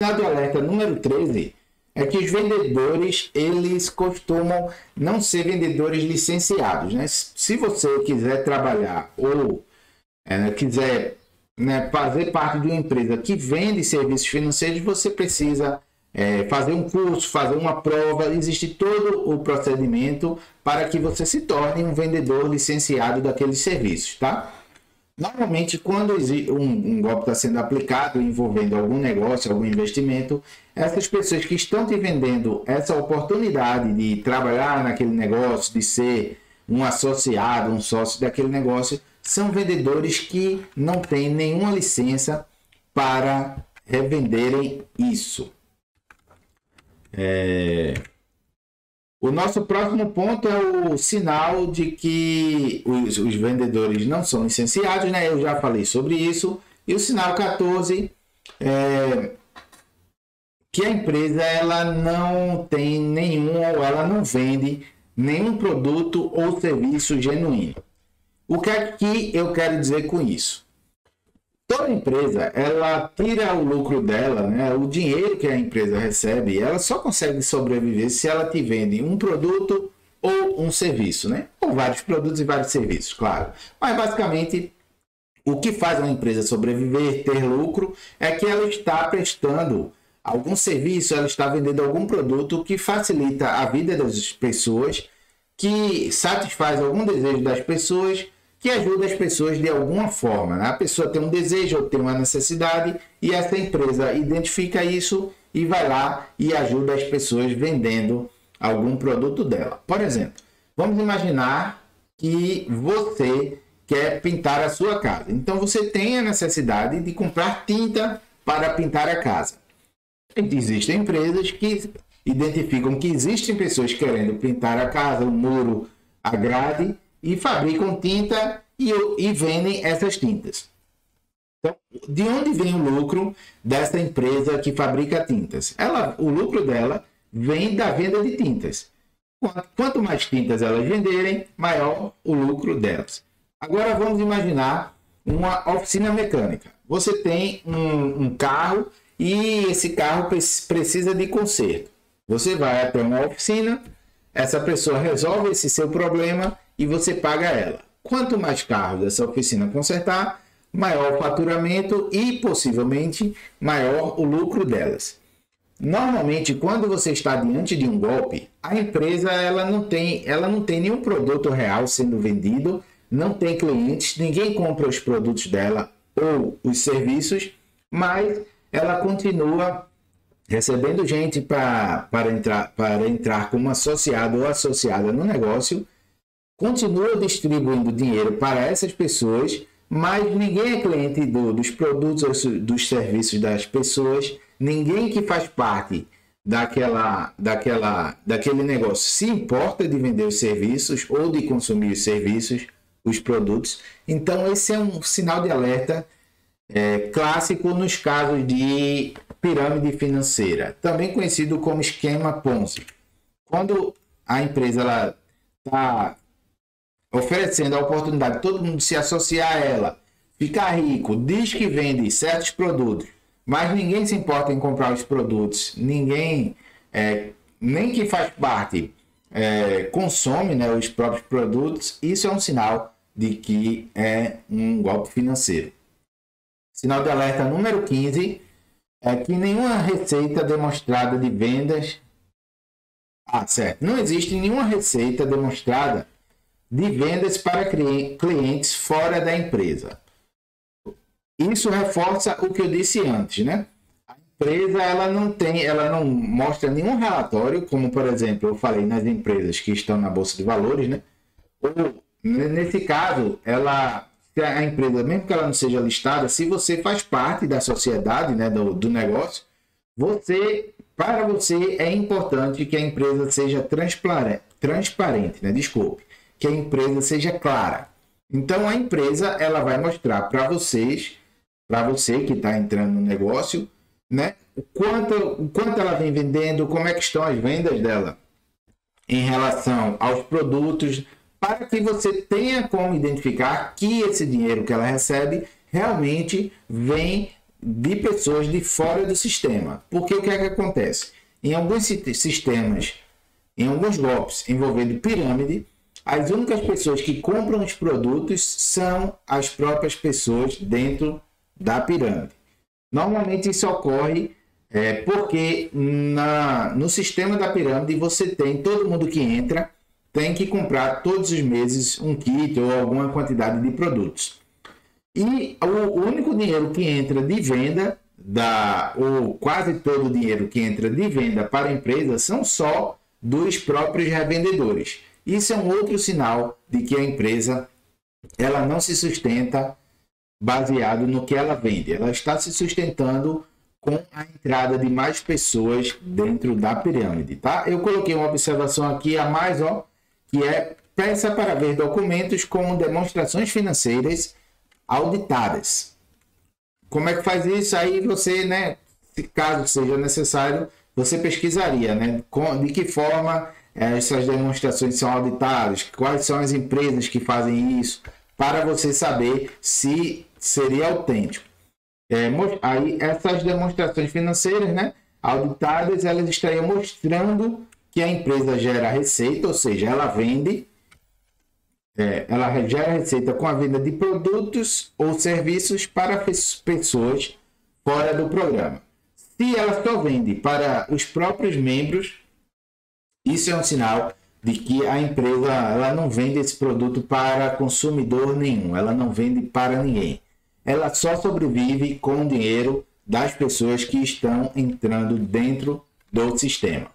Sinal de alerta número 13 é que os vendedores, eles costumam não ser vendedores licenciados, né? Se você quiser trabalhar ou quiser, né, fazer parte de uma empresa que vende serviços financeiros, você precisa fazer um curso, fazer uma prova, existe todo o procedimento para que você se torne um vendedor licenciado daqueles serviços, tá? Normalmente, quando um golpe está sendo aplicado envolvendo algum negócio, algum investimento, essas pessoas que estão te vendendo essa oportunidade de trabalhar naquele negócio, de ser um associado, um sócio daquele negócio, são vendedores que não têm nenhuma licença para revenderem isso. O nosso próximo ponto é o sinal de que os vendedores não são licenciados, né? Eu já falei sobre isso. E o sinal 14 é que a empresa ela não tem nenhum, ou ela não vende nenhum produto ou serviço genuíno. O que é que eu quero dizer com isso? Toda empresa, ela tira o lucro dela, né? O dinheiro que a empresa recebe, ela só consegue sobreviver se ela te vende um produto ou um serviço, né? Ou vários produtos e vários serviços, claro. Mas basicamente, o que faz uma empresa sobreviver, ter lucro, é que ela está prestando algum serviço, ela está vendendo algum produto que facilita a vida das pessoas, que satisfaz algum desejo das pessoas, que ajuda as pessoas de alguma forma, né? A pessoa tem um desejo ou tem uma necessidade e essa empresa identifica isso e vai lá e ajuda as pessoas vendendo algum produto dela. Por exemplo, vamos imaginar que você quer pintar a sua casa. Então você tem a necessidade de comprar tinta para pintar a casa. Existem empresas que identificam que existem pessoas querendo pintar a casa, o muro, a grade, e fabricam tinta e vendem essas tintas. Então, de onde vem o lucro dessa empresa que fabrica tintas? O lucro dela vem da venda de tintas. Quanto mais tintas elas venderem, maior o lucro delas. Agora vamos imaginar uma oficina mecânica. Você tem um carro e esse carro precisa de conserto. Você vai até uma oficina, essa pessoa resolve esse seu problema e você paga ela. Quanto mais carros essa oficina consertar, maior o faturamento e possivelmente maior o lucro delas. Normalmente, quando você está diante de um golpe, a empresa ela não tem nenhum produto real sendo vendido, não tem clientes, ninguém compra os produtos dela ou os serviços, mas ela continua recebendo gente para entrar como associado ou associada no negócio, continua distribuindo dinheiro para essas pessoas, mas ninguém é cliente dos produtos ou dos serviços das pessoas, ninguém que faz parte daquele negócio se importa de vender os serviços ou de consumir os serviços, os produtos. Então esse é um sinal de alerta clássico nos casos de pirâmide financeira, também conhecido como esquema Ponzi. Quando a empresa está oferecendo a oportunidade de todo mundo se associar a ela, ficar rico, diz que vende certos produtos, mas ninguém se importa em comprar os produtos, ninguém, nem que faz parte, consome, né, os próprios produtos, isso é um sinal de que é um golpe financeiro. Sinal de alerta número 15 é que nenhuma receita demonstrada de vendas... certo. Não existe nenhuma receita demonstrada de vendas para clientes fora da empresa. Isso reforça o que eu disse antes, né? A empresa ela não mostra nenhum relatório, como por exemplo eu falei nas empresas que estão na bolsa de valores, né? Ou nesse caso, a empresa, mesmo que ela não seja listada, se você faz parte da sociedade, né, do negócio, para você é importante que a empresa seja transparente, né? Desculpe, que a empresa seja clara. Então a empresa ela vai mostrar para você que está entrando no negócio, né, o quanto ela vem vendendo, como é que estão as vendas dela em relação aos produtos, para que você tenha como identificar que esse dinheiro que ela recebe realmente vem de pessoas de fora do sistema. Porque o que é que acontece? Em alguns sistemas, em alguns golpes envolvendo pirâmide, as únicas pessoas que compram os produtos são as próprias pessoas dentro da pirâmide. Normalmente isso ocorre porque no sistema da pirâmide você tem, todo mundo que entra tem que comprar todos os meses um kit ou alguma quantidade de produtos. E o único dinheiro que entra de venda, ou quase todo o dinheiro que entra de venda para a empresa, são só dos próprios revendedores. Isso é um outro sinal de que a empresa ela não se sustenta baseado no que ela vende. Ela está se sustentando com a entrada de mais pessoas dentro da pirâmide, tá? Eu coloquei uma observação aqui a mais, que é: peça para ver documentos com demonstrações financeiras auditadas. Como é que faz isso? Aí você, né, se caso seja necessário, você pesquisaria, né, de que forma essas demonstrações são auditadas, quais são as empresas que fazem isso, para você saber se seria autêntico. Aí essas demonstrações financeiras, né, auditadas, elas estariam mostrando que a empresa gera receita, ou seja, ela vende, ela gera receita com a venda de produtos ou serviços para pessoas fora do programa. Se ela só vende para os próprios membros, isso é um sinal de que a empresa ela não vende esse produto para consumidor nenhum, ela não vende para ninguém. Ela só sobrevive com o dinheiro das pessoas que estão entrando dentro do sistema.